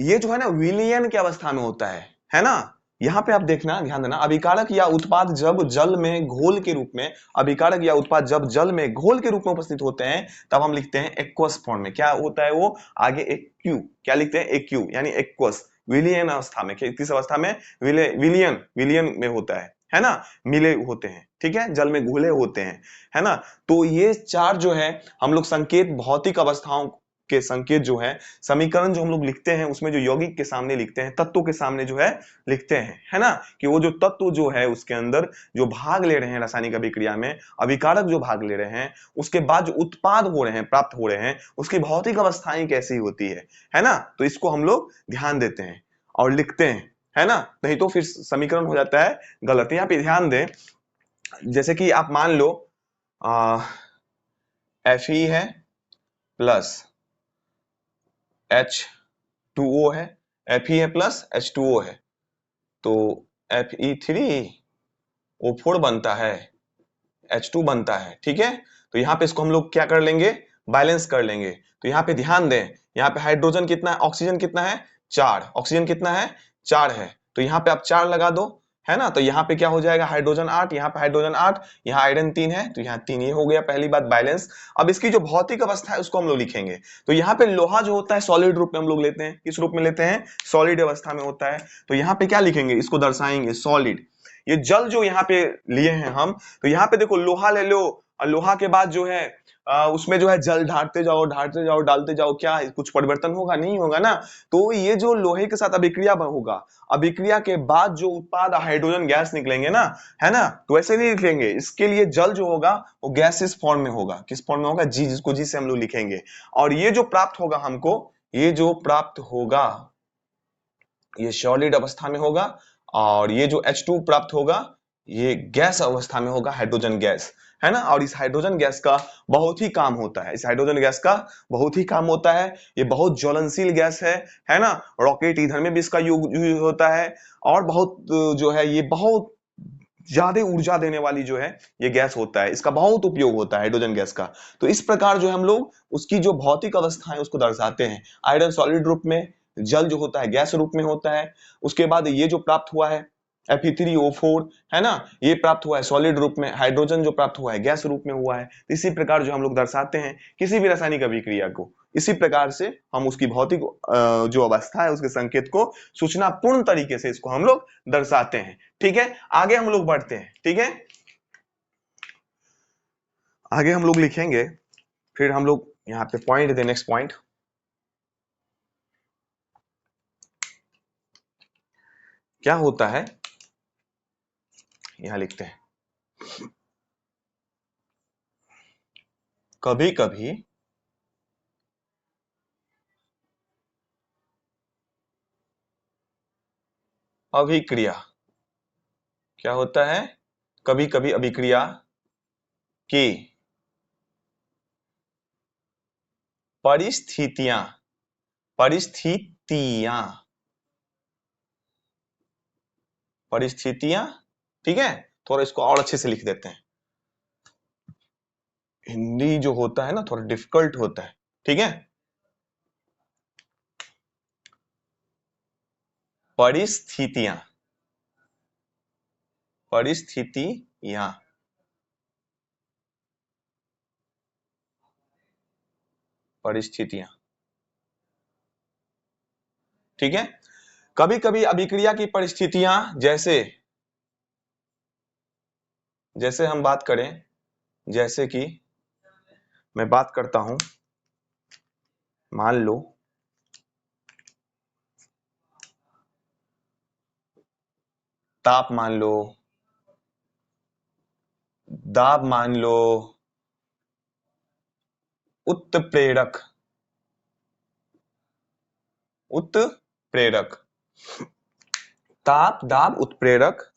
ये जो है ना विलयन की अवस्था में होता है ना। यहां पे आप देखना, ध्यान देना, अभिकारक या उत्पाद जब जल में घोल के रूप में, अभिकारक या उत्पाद जब जल में घोल के रूप में उपस्थित होते हैं तब हम लिखते हैं एक्वस फॉर्म में। क्या होता है वो, आगे एक क्यू, क्या लिखते हैं, एक क्यू, यानी एक्वस, विलियन अवस्था में। किस अवस्था में, विलियन, विलियन में होता है ना, मिले होते हैं, ठीक है, जल में घुले होते हैं, है ना। तो ये चार जो है हम लोग संकेत, भौतिक अवस्थाओं के संकेत जो है, समीकरण जो हम लोग लिखते हैं उसमें जो यौगिक के सामने लिखते हैं, तत्वों के सामने जो है लिखते हैं, है ना, कि वो जो तत्व जो है उसके अंदर जो भाग ले रहे हैं रासायनिक अभिक्रिया में, अभिकारक जो भाग ले रहे हैं, उसके बाद जो उत्पाद हो रहे हैं, प्राप्त हो रहे हैं, उसकी भौतिक अवस्थाएं कैसी होती है ना। तो इसको हम लोग ध्यान देते हैं और लिखते हैं, है ना, नहीं तो फिर समीकरण हो जाता है गलत। यहाँ पे ध्यान दें, जैसे कि आप मान लो Fe है प्लस H2O है, Fe है प्लस H2O है, तो Fe3O4 बनता है, H2 बनता है, ठीक है। तो यहाँ पे इसको हम लोग क्या कर लेंगे, बैलेंस कर लेंगे। तो यहाँ पे ध्यान दें, यहाँ पे हाइड्रोजन कितना है, ऑक्सीजन कितना है, 4, ऑक्सीजन कितना है, 4 है, तो यहाँ पे आप 4 लगा दो, है ना। तो यहाँ पे क्या हो जाएगा, हाइड्रोजन 8, यहाँ पे हाइड्रोजन 8, यहाँ आयरन 3 है, तो यहाँ 3, ये हो गया पहली बात, बैलेंस। अब इसकी जो भौतिक अवस्था है उसको हम लोग लिखेंगे। तो यहाँ पे लोहा जो होता है सॉलिड रूप में हम लोग लेते हैं, किस रूप में लेते हैं, सॉलिड अवस्था में होता है। तो यहाँ पे क्या लिखेंगे, इसको दर्शाएंगे सॉलिड। ये जल जो यहाँ पे लिए हैं हम, तो यहाँ पे देखो लोहा ले लो, और लोहा के बाद जो है उसमें जो है जल ढारते जाओ, ढारते जाओ, डालते जाओ, क्या कुछ परिवर्तन होगा, नहीं होगा ना। तो ये जो लोहे के साथ अभिक्रिया होगा, अभिक्रिया के बाद जो उत्पाद हाइड्रोजन गैस निकलेंगे ना, है ना, तो ऐसे नहीं लिखेंगे, इसके लिए जल जो होगा वो गैसेस फॉर्म में होगा। किस फॉर्म में होगा, जी, जिसको जी से हम लोग लिखेंगे। और ये जो प्राप्त होगा हमको, ये जो प्राप्त होगा ये सॉलिड अवस्था में होगा, और ये जो H2 प्राप्त होगा ये गैस अवस्था में होगा, हाइड्रोजन गैस, है ना। और इस हाइड्रोजन गैस का बहुत ही काम होता है, इस हाइड्रोजन गैस का बहुत ही काम होता है, ये बहुत ज्वलनशील गैस है ना। रॉकेट ईंधन में भी इसका यूज होता है, और बहुत जो है ये बहुत ज्यादा ऊर्जा देने वाली जो है ये गैस होता है, इसका बहुत उपयोग होता है हाइड्रोजन गैस का। तो इस प्रकार जो है हम लोग उसकी जो भौतिक अवस्था है उसको दर्शाते हैं। आयरन सॉलिड रूप में, जल जो होता है गैस रूप में होता है। उसके बाद ये जो प्राप्त हुआ है Fe3O4, है ना, ये प्राप्त हुआ है सॉलिड रूप में, हाइड्रोजन जो प्राप्त हुआ है गैस रूप में हुआ है। इसी प्रकार जो हम लोग दर्शाते हैं किसी भी रासायनिक अभिक्रिया को, इसी प्रकार से हम उसकी भौतिक जो अवस्था है उसके संकेत को सूचनापूर्ण तरीके से इसको हम लोग दर्शाते हैं, ठीक है। आगे हम लोग बढ़ते हैं, ठीक है, आगे हम लोग लिखेंगे, फिर हम लोग यहाँ पे पॉइंट दे, नेक्स्ट पॉइंट क्या होता है, यहां लिखते हैं, कभी कभी अभिक्रिया, क्या होता है, कभी कभी अभिक्रिया की परिस्थितियां, परिस्थितियां, परिस्थितियां, ठीक है। थोड़ा इसको और अच्छे से लिख देते हैं, हिंदी जो होता है ना थोड़ा डिफिकल्ट होता है, ठीक है। परिस्थितियां, परिस्थितियां, परिस्थितियां, ठीक है। कभी कभी अभिक्रिया की परिस्थितियां, जैसे, जैसे हम बात करें, जैसे कि मैं बात करता हूं, मान लो ताप मान लो, दाब मान लो, उत्प्रेरक, उत्प्रेरक, ताप दाब उत्प्रेरक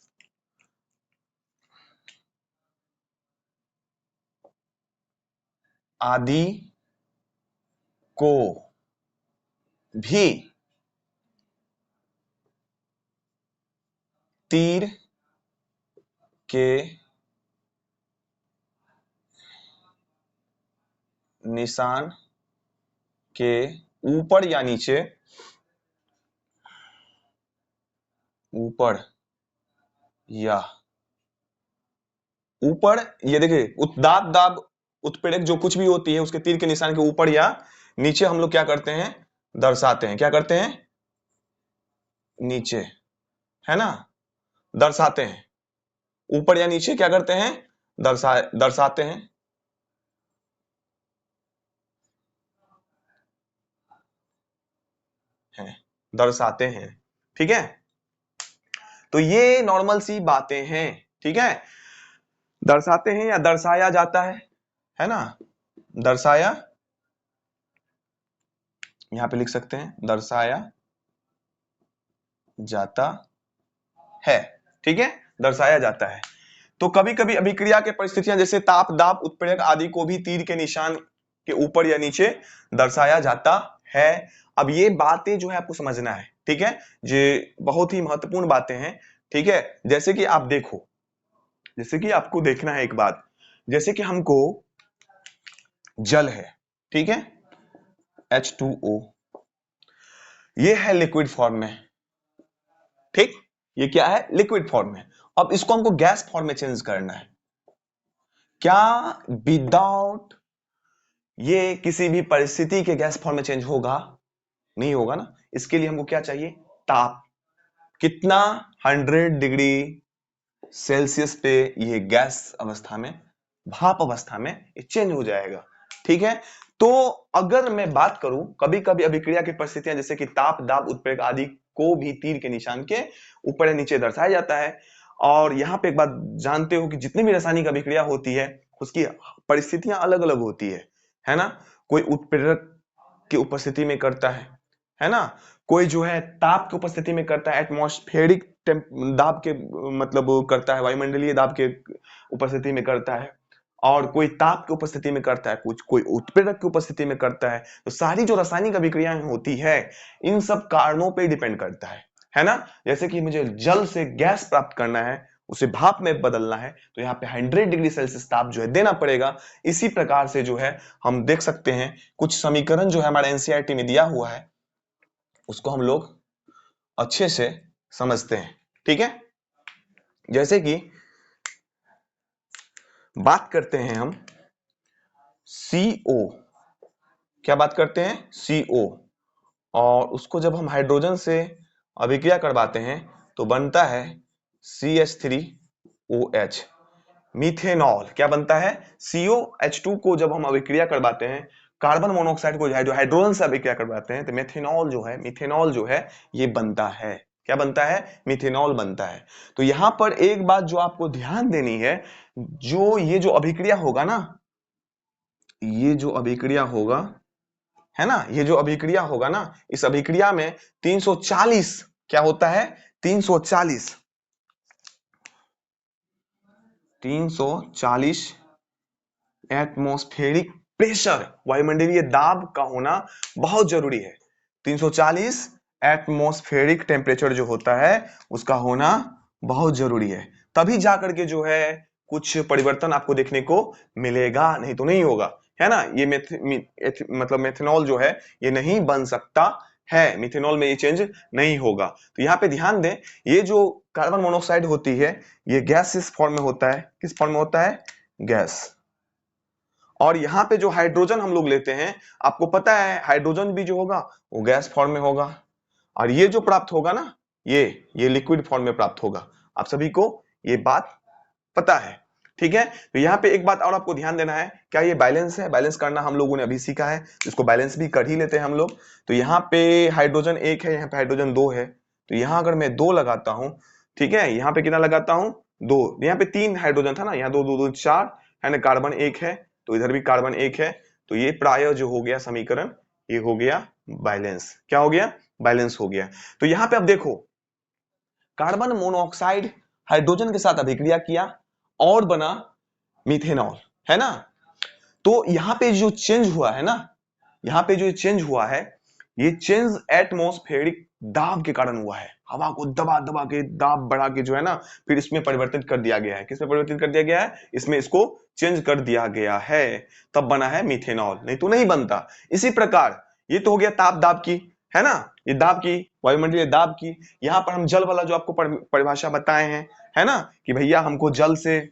आदि को भी तीर के निशान के ऊपर या नीचे, ऊपर या ऊपर, ये देखिए दाब दाब उत्प्रेरक जो कुछ भी होती है उसके तीर के निशान के ऊपर या नीचे हम लोग क्या करते हैं, दर्शाते हैं। क्या करते हैं, नीचे, है ना, दर्शाते हैं। ऊपर या नीचे क्या करते हैं, दर्शाते हैं, दर्शाते हैं। ठीक है, तो ये नॉर्मल सी बातें हैं। ठीक है, दर्शाते हैं या दर्शाया जाता है ना, दर्शाया, यहां पे लिख सकते हैं दर्शाया जाता है। ठीक है, दर्शाया जाता है। तो कभी कभी अभिक्रिया के परिस्थितियां जैसे ताप दाब उत्प्रेरक आदि को भी तीर के निशान के ऊपर या नीचे दर्शाया जाता है। अब ये बातें जो है आपको समझना है। ठीक है, ये बहुत ही महत्वपूर्ण बातें हैं। ठीक है, जैसे कि आप देखो, जैसे कि आपको देखना है एक बात, जैसे कि हमको जल है, ठीक है, H2O, ये है लिक्विड फॉर्म में। ठीक, ये क्या है, लिक्विड फॉर्म में। अब इसको हमको गैस फॉर्म में चेंज करना है। क्या विदाउट ये किसी भी परिस्थिति के गैस फॉर्म में चेंज होगा, नहीं होगा ना। इसके लिए हमको क्या चाहिए, ताप। कितना, 100 डिग्री सेल्सियस पे ये गैस अवस्था में, भाप अवस्था में ये चेंज हो जाएगा। ठीक है, तो अगर मैं बात करूं, कभी कभी अभिक्रिया की परिस्थितियां जैसे कि ताप दाब उत्प्रेरक आदि को भी तीर के निशान के ऊपर या नीचे दर्शाया जाता है। और यहां पे एक बात जानते हो कि जितनी भी रासायनिक अभिक्रिया होती है उसकी परिस्थितियां अलग अलग होती है ना। कोई उत्प्रेरक की उपस्थिति में करता है ना, कोई जो है ताप की उपस्थिति में करता है, एटमॉस्फेरिक दाब के मतलब करता है, वायुमंडलीय दाब के उपस्थिति में करता है, और कोई ताप की उपस्थिति में करता है, कुछ कोई उत्प्रेरक की उपस्थिति में करता है। तो सारी जो रासायनिक अभिक्रियाएं होती है इन सब कारणों पे डिपेंड करता है ना। जैसे कि मुझे जल से गैस प्राप्त करना है, उसे भाप में बदलना है, तो यहाँ पे 100 डिग्री सेल्सियस ताप जो है देना पड़ेगा। इसी प्रकार से जो है हम देख सकते हैं कुछ समीकरण जो है हमारे एनसीईआरटी में दिया हुआ है, उसको हम लोग अच्छे से समझते हैं। ठीक है, जैसे कि बात करते हैं हम CO, क्या बात करते हैं, CO, और उसको जब हम हाइड्रोजन से अभिक्रिया करवाते हैं तो बनता है CH3OH, मीथेनॉल। क्या बनता है, COH2 को जब हम अभिक्रिया करवाते हैं, कार्बन मोनोऑक्साइड को जो हाइड्रोजन से अभिक्रिया करवाते हैं, तो मीथेनॉल जो है ये बनता है। क्या बनता है, मीथेनॉल बनता है। तो यहां पर एक बात जो आपको ध्यान देनी है, जो ये जो अभिक्रिया होगा ना, ये जो अभिक्रिया होगा है ना, ये जो अभिक्रिया होगा ना, इस अभिक्रिया में 340 क्या होता है, 340 एटमॉस्फेरिक प्रेशर, वायुमंडलीय दाब का होना बहुत जरूरी है। 340 एटमॉस्फेरिक टेम्परेचर जो होता है उसका होना बहुत जरूरी है, तभी जाकर के जो है कुछ परिवर्तन आपको देखने को मिलेगा, नहीं तो नहीं होगा, है ना। ये मतलब मेथनॉल जो है ये नहीं बन सकता है, मिथेनॉल में ये चेंज नहीं होगा। तो यहाँ पे ध्यान दें, ये जो कार्बन मोनोऑक्साइड होती है ये गैस फॉर्म में होता है। किस फॉर्म में होता है, गैस। और यहाँ पे जो हाइड्रोजन हम लोग लेते हैं, आपको पता है हाइड्रोजन भी जो होगा वो गैस फॉर्म में होगा, और ये जो प्राप्त होगा ना, ये लिक्विड फॉर्म में प्राप्त होगा। आप सभी को ये बात पता है। ठीक है, तो यहाँ पे एक बात और आपको ध्यान देना है, क्या ये बैलेंस है, बैलेंस करना हम लोगों ने अभी सीखा है, इसको बैलेंस भी कर ही लेते हैं हम लोग। तो यहाँ पे हाइड्रोजन 1 है, यहाँ पे हाइड्रोजन 2 है, तो यहाँ अगर मैं 2 लगाता हूं, ठीक है, यहाँ पे कितना लगाता हूं, 2, यहाँ पे 3 हाइड्रोजन था ना, यहाँ 2 2 2 4 है ना, कार्बन 1 है, तो इधर भी कार्बन 1 है, तो ये प्राय जो हो गया समीकरण, ये हो गया बैलेंस। क्या हो गया, बैलेंस हो गया। तो यहाँ पे अब देखो, कार्बन मोनोऑक्साइड हाइड्रोजन के साथ अभिक्रिया किया और बना मीथेनॉल, है ना। तो यहां पे जो चेंज हुआ है ना, यहां पे जो चेंज हुआ है, ये चेंज एटमॉस्फेरिक दाब के कारण हुआ है, हवा को दबा दबा के, दाब बढ़ा के जो है ना, फिर इसमें परिवर्तित कर दिया गया है। किसमें परिवर्तित कर दिया गया है? इसमें इसको चेंज कर दिया गया है, तब बना है मिथेनॉल, नहीं तो नहीं बनता। इसी प्रकार ये तो हो गया ताप दाब की, है ना, ये दाब की, वायुमंडलीय दाब की। यहाँ पर हम जल वाला जो आपको परिभाषा बताए हैं, है ना, कि भैया हमको जल से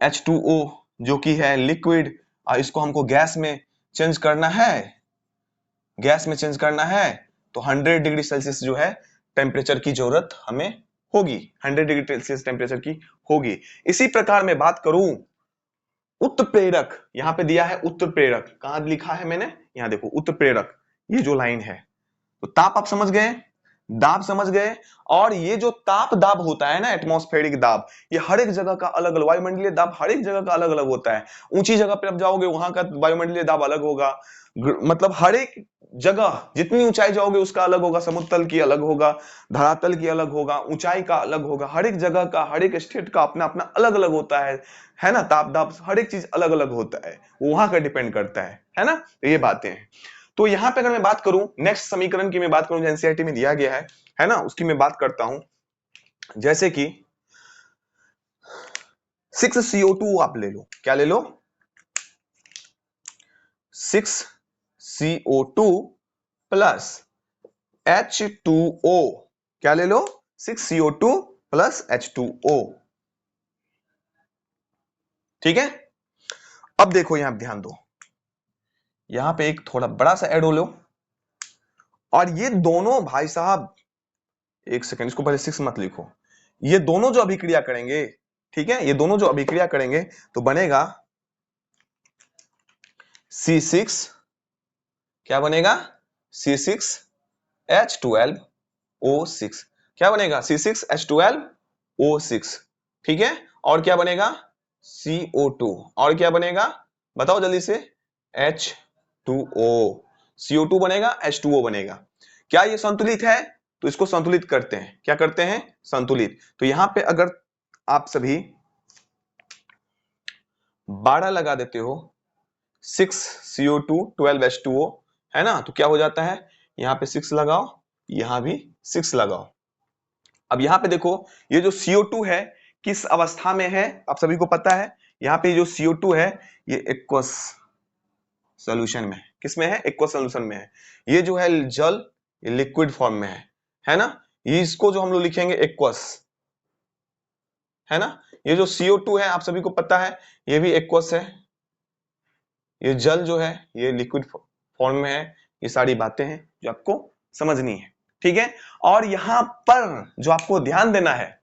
H2O जो कि है लिक्विड, इसको हमको गैस में चेंज करना है, गैस में चेंज करना है, तो 100 डिग्री सेल्सियस जो है टेम्परेचर की जरूरत हमें होगी, 100 डिग्री सेल्सियस टेम्परेचर की होगी। इसी प्रकार मैं बात करूं उत्प्रेरक, यहां पे दिया है उत्प्रेरक, कहां लिखा है मैंने, यहां देखो उत्प्रेरक, ये जो लाइन है। तो ताप आप समझ गए, दाब समझ गए, और ये जो ताप दाब होता है ना, एटमॉस्फेरिक दाब, ये हर एक जगह का अलग अलग, वायुमंडलीय दाब हर एक जगह का अलग अलग होता है। ऊंची जगह पे आप जाओगे वहां का वायुमंडलीय दाब अलग होगा, मतलब हर एक जगह जितनी ऊंचाई जाओगे उसका अलग होगा, समुद्र तल की अलग होगा, धरातल की अलग होगा, ऊंचाई का अलग होगा, हर एक जगह का, हर एक स्टेट का अपना अपना अलग अलग होता है ना, ताप दाब हर एक चीज अलग अलग होता है, वो वहां का डिपेंड करता है ना। तो ये बातें हैं। तो यहां पे अगर मैं बात करूं नेक्स्ट समीकरण की, मैं बात करूं जो एनसीईआरटी में दिया गया है ना, उसकी मैं बात करता हूं, जैसे कि 6CO2 आप ले लो, क्या ले लो, 6CO2 प्लस H2O, क्या ले लो, 6CO2 प्लस H2O, ठीक है। अब देखो यहां ध्यान दो, यहां पे एक थोड़ा बड़ा सा एडो लो, और ये दोनों भाई साहब, एक सेकंड, इसको पहले 6 मत लिखो, ये दोनों जो अभिक्रिया करेंगे, ठीक है, ये दोनों जो अभिक्रिया करेंगे तो बनेगा C6, क्या बनेगा, C6H12O6, क्या बनेगा, C6H12O6, ठीक है। और क्या बनेगा, CO2, और क्या बनेगा, बताओ जल्दी से, H2O, CO2 बनेगा, H2O बनेगा। क्या ये संतुलित है? तो इसको संतुलित करते हैं, क्या करते हैं, संतुलित। तो यहां पे अगर आप सभी 12 लगा देते हो, 6CO2 12H2O, है ना, तो क्या हो जाता है, यहां पे 6 लगाओ, यहां भी 6 लगाओ। अब यहां पे देखो ये जो CO2 है किस अवस्था में है, आप सभी को पता है, यहां पे जो CO2 है ये एक्वस सॉल्यूशन में है, किसमें है, एक्वस सॉल्यूशन में है। ये जो है जल, ये लिक्विड फॉर्म में है ना, ये इसको जो हम लोग लिखेंगे एक्वस, है ना। ये जो CO2 है आप सभी को पता है, ये भी एक्वस है, ये जल जो है ये लिक्विड फॉर्म में है। ये सारी बातें हैं जो आपको समझनी है, ठीक है। और यहां पर जो आपको ध्यान देना है,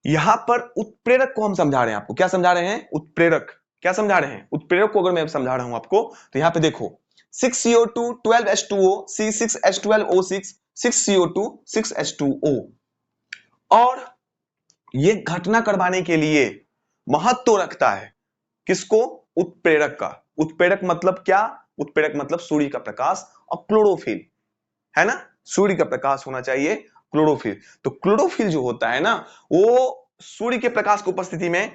यहां पर उत्प्रेरक को हम समझा रहे हैं आपको, क्या समझा रहे हैं, उत्प्रेरक, क्या समझा रहे हैं, उत्प्रेरक को अगर मैं समझा रहा हूं आपको, तो यहां पे देखो 6CO2 12H2O C6H12O6 6CO2 6H2O, और ये घटना करवाने के लिए महत्व रखता है किसको, उत्प्रेरक का। उत्प्रेरक मतलब क्या, उत्प्रेरक मतलब सूर्य का प्रकाश और क्लोरोफिल, है ना, सूर्य का प्रकाश होना चाहिए, क्लोरोफिल। तो क्लोरोफिल जो होता है ना, वो सूर्य के प्रकाश की उपस्थिति में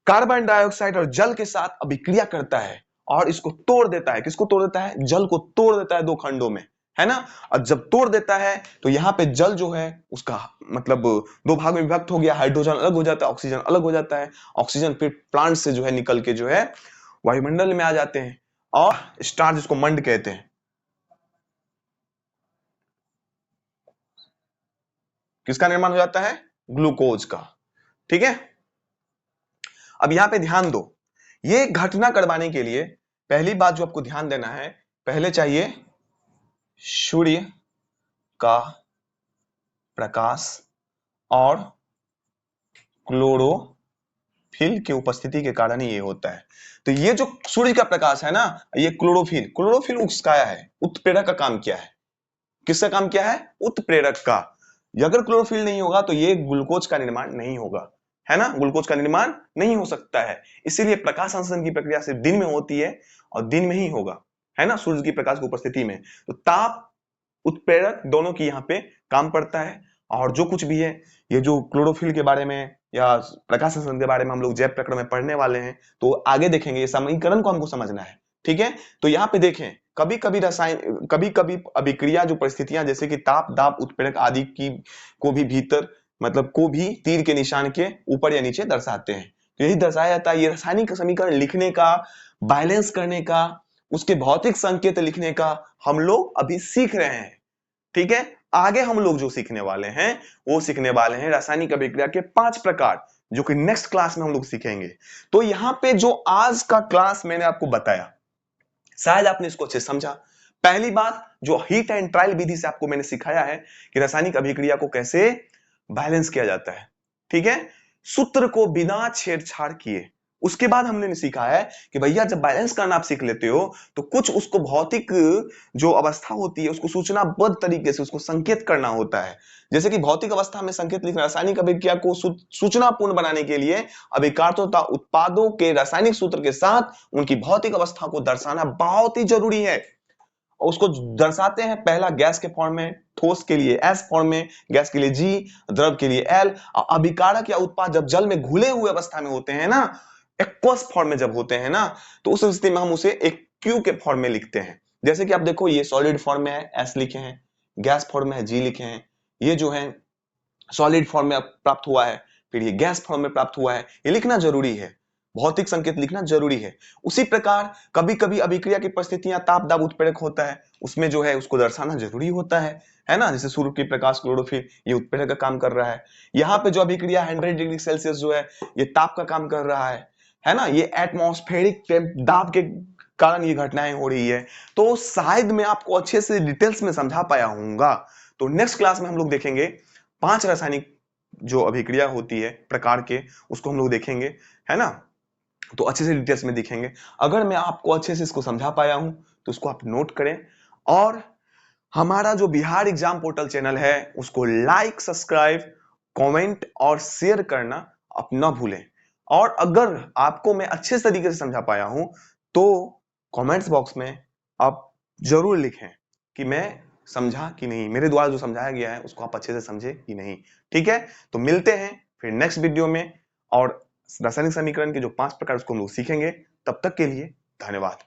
कार्बन डाइऑक्साइड और जल के साथ अभिक्रिया करता है और इसको तोड़ देता है, किसको तोड़ देता है, जल को तोड़ देता है दो खंडों में, है ना। और जब तोड़ देता है तो यहाँ पे जल जो है उसका मतलब दो भाग में विभक्त हो गया, हाइड्रोजन अलग हो जाता है, ऑक्सीजन अलग हो जाता है, ऑक्सीजन फिर प्लांट से जो है निकल के जो है वायुमंडल में आ जाते हैं, और स्टार जिसको मंड कहते हैं, किसका निर्माण हो जाता है, ग्लूकोज का, ठीक है। अब यहां पे ध्यान दो, ये घटना करवाने के लिए पहली बात जो आपको ध्यान देना है, पहले चाहिए सूर्य का प्रकाश और क्लोरोफिल की उपस्थिति के कारण ही ये होता है। तो ये जो सूर्य का प्रकाश है ना, ये क्लोरोफिल, क्लोरोफिल उसका है, उत्प्रेरक का काम क्या है, किसका काम क्या है, उत्प्रेरक का। अगर क्लोरोफिल नहीं होगा तो ये ग्लूकोज का निर्माण नहीं होगा, है ना, ग्लूकोज का निर्माण नहीं हो सकता है। इसीलिए प्रकाश संश्लेषण की प्रक्रिया सिर्फ दिन में होती है और दिन में ही होगा, है ना, सूर्य की प्रकाश की उपस्थिति में। तो ताप उत्प्रेरक दोनों की यहाँ पे काम पड़ता है। और जो कुछ भी है, ये जो क्लोरोफिल के बारे में या प्रकाश संश्लेषण के बारे में हम लोग जैव प्रकरण में पढ़ने वाले हैं, तो आगे देखेंगे, ये समीकरण को हमको समझना है, ठीक है। तो यहाँ पे देखें कभी कभी अभिक्रिया जो परिस्थितियां जैसे कि ताप दाब उत्प्रेरक आदि की को भी भीतर मतलब को भी तीर के निशान के ऊपर या नीचे दर्शाते हैं। तो यही दर्शाया जाता है। ये रासायनिक समीकरण लिखने का, बैलेंस करने का, उसके भौतिक संकेत लिखने का हम लोग अभी सीख रहे हैं। ठीक है, आगे हम लोग जो सीखने वाले हैं वो सीखने वाले हैं रासायनिक अभिक्रिया के 5 प्रकार, जो कि नेक्स्ट क्लास में हम लोग सीखेंगे। तो यहां पे जो आज का क्लास मैंने आपको बताया, शायद आपने इसको अच्छे समझा। पहली बात, जो हीट एंड ट्रायल विधि से आपको मैंने सिखाया है कि रासायनिक अभिक्रिया को कैसे बैलेंस किया जाता है। ठीक है, सूत्र को बिना छेड़छाड़ किए। उसके बाद हमने सीखा है कि भैया जब बैलेंस करना आप सीख लेते हो तो कुछ उसको भौतिक जो अवस्था होती है उसको सूचनाबद्ध तरीके से उसको संकेत करना होता है। जैसे कि भौतिक अवस्था में संकेत लिखना, रासायनिक अभिक्रिया को सूचनापूर्ण बनाने के लिए अभिकारकों तथा उत्पादों के रासायनिक सूत्र के साथ उनकी भौतिक अवस्था को दर्शाना बहुत ही जरूरी है। और उसको दर्शाते हैं पहला गैस के फॉर्म में, ठोस के लिए एस फॉर्म में, गैस के लिए जी, द्रव के लिए एल। अभिकारक या उत्पाद जब जल में घुले हुए अवस्था में होते हैं ना, एक्वस फॉर्म में जब होते हैं ना, तो उस स्थिति में हम उसे एक क्यू के फॉर्म में लिखते हैं। जैसे कि आप देखो ये सॉलिड फॉर्म में है, एस लिखे हैं, गैस फॉर्म में है, जी लिखे हैं। ये जो है सॉलिड फॉर्म में प्राप्त हुआ है, फिर ये गैस फॉर्म में प्राप्त हुआ है। ये लिखना जरूरी है, भौतिक संकेत लिखना जरूरी है। उसी प्रकार कभी कभी अभिक्रिया की परिस्थितियां ताप दाब उत्प्रेरक होता है, उसमें जो है उसको दर्शाना जरूरी होता है ना। जैसे सूर्य की प्रकाश, क्लोरोफिल, ये उत्प्रेरक का काम कर रहा है। यहाँ पे जो अभिक्रिया 100 डिग्री सेल्सियस जो है ये ताप का काम कर रहा है ना। ये एटमॉस्फेरिक दाब के कारण ये घटनाएं हो रही है। तो शायद मैं आपको अच्छे से डिटेल्स में समझा पाया हूंगा। तो नेक्स्ट क्लास में हम लोग देखेंगे 5 रासायनिक जो अभिक्रिया होती है प्रकार के, उसको हम लोग देखेंगे, है ना। तो अच्छे से डिटेल्स में दिखेंगे। अगर मैं आपको अच्छे से इसको समझा पाया हूं तो उसको आप नोट करें, और हमारा जो बिहार एग्जाम पोर्टल चैनल है उसको लाइक, सब्सक्राइब, कमेंट और शेयर करना आप ना भूलें। और अगर आपको मैं अच्छे तरीके से समझा पाया हूं तो कमेंट्स बॉक्स में आप जरूर लिखें कि मैं समझा कि नहीं, मेरे द्वारा जो समझाया गया है उसको आप अच्छे से समझे कि नहीं। ठीक है, तो मिलते हैं फिर नेक्स्ट वीडियो में, और रासायनिक समीकरण के जो 5 प्रकार उसको हम लोग सीखेंगे। तब तक के लिए धन्यवाद।